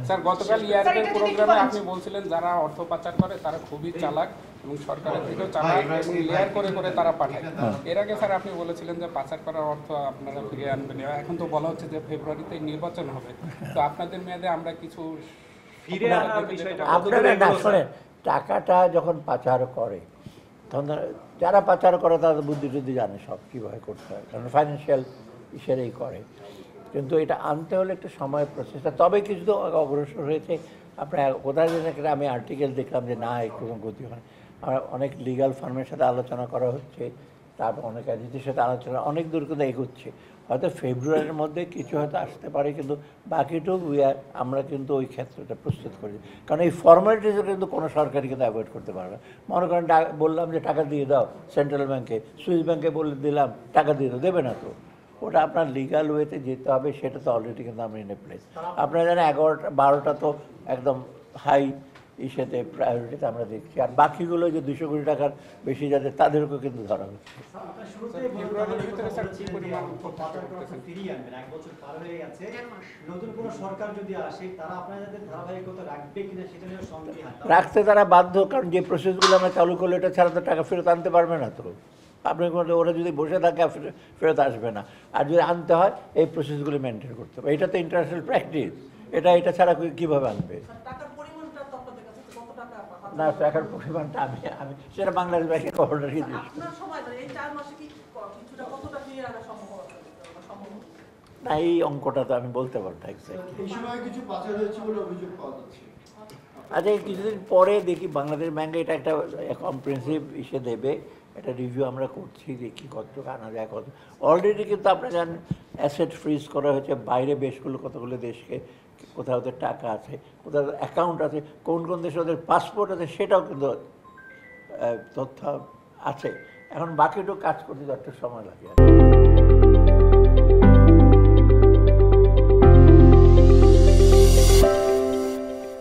Sir গতকাল ইয়ারপের প্রোগ্রামে আপনি বলছিলেন যারা অর্থ পাচার করে তারা খুবই চালাক এবং সরকারের থেকেও চালাক এবং লেয়ার করে করে তারা পাঠায়। এর আগে স্যার আপনি বলেছিলেন যে পাচার করার অর্থ আপনারা ফিরিয়ে আনবেন, এখন তো বলা হচ্ছে যে ফেব্রুয়ারিতে নির্বাচন হবে, তো আপনাদের মেয়াদে আমরা কিছু ফিরে আনার বিষয়টা আপনারা না শোনেন, টাকাটা যখন পাচার করে তখন যারা পাচার করে তাদের বুদ্ধি টুদ্ধি জানে সব কীভাবে করতে হয়, কারণ ফাইন্যান্সিয়াল ইসেরেই করে। কিন্তু এটা আনতে হলে একটু সময়ের প্রসেসটা, তবে কিছু তো অগ্রসর হয়েছে। আপনার কোথায় যেন একটা আমি আর্টিকেল দেখলাম যে না একটু গতি হয়, আর অনেক লিগাল ফার্মের সাথে আলোচনা করা হচ্ছে, তারপর অনেক এজেন্সির সাথে আলোচনা অনেক দূর কিন্তু এগোচ্ছে। হয়তো ফেব্রুয়ারির মধ্যে কিছু হয়তো আসতে পারে, কিন্তু বাকিটুকু আমরা কিন্তু ওই ক্ষেত্রটা প্রস্তুত করি, কারণ এই ফর্মালিটিসও কিন্তু কোনো সরকারই কিন্তু অ্যাভয়েড করতে পারবে না। মনে করেন বললাম যে টাকা দিয়ে দাও সেন্ট্রাল ব্যাংকে, সুইস ব্যাংকে বলে দিলাম টাকা দিয়ে দাও, দেবে না তো, ওটা আপনার লিগাল ওয়েতে যেতে হবে, সেটা তো অলরেডি কিন্তু আমরা ইন এ প্লেস। আপনারা জানেন 11টা 12টা তো একদম হাই ইসেতে প্রায়োরিটিতে আমরা দেখছি, আর বাকিগুলো যে 200 কোটি টাকার বেশি যাদের তাদেরকেও কিন্তু ধরা হচ্ছে। রাখতে তারা বাধ্য, কারণ যে প্রসেসগুলো আমরা চালু করলে এটা ছাড়া তো টাকা ফেরত আনতে পারবে না। তো আপনি ওরা যদি বসে থাকে ফেরত আসবে না, আর যদি আনতে হয় এই প্রসেসগুলো মেনটেন করতে হবে। এটা তো ইন্টারন্যাশনাল প্র্যাকটিস, এটা ছাড়া কীভাবে আনবে? না, টাকার পরিমাণটা আমি সেটা বাংলাদেশ ব্যাংকের খবরটা কি না, এই অঙ্কটা তো আমি বলতে পারবো না এক্স্যাক্টলি। আচ্ছা, কিছুদিন পরে দেখি বাংলাদেশ ব্যাংকে এটা একটা কম্প্রিহেনসিভ ইসে দেবে, একটা রিভিউ আমরা করছি, দেখি কতটুকু আনা যায়। কত অলরেডি কিন্তু আপনারা জানেন অ্যাসেট ফ্রিজ করা হয়েছে বাইরে কতগুলো দেশকে, কোথাও ওদের টাকা আছে, কোথাও অ্যাকাউন্ট আছে, কোন কোন দেশে ওদের পাসপোর্ট আছে, সেটাও কিন্তু তথ্য আছে। এখন বাকিটুকু কাজ করতে একটু সময় লাগে।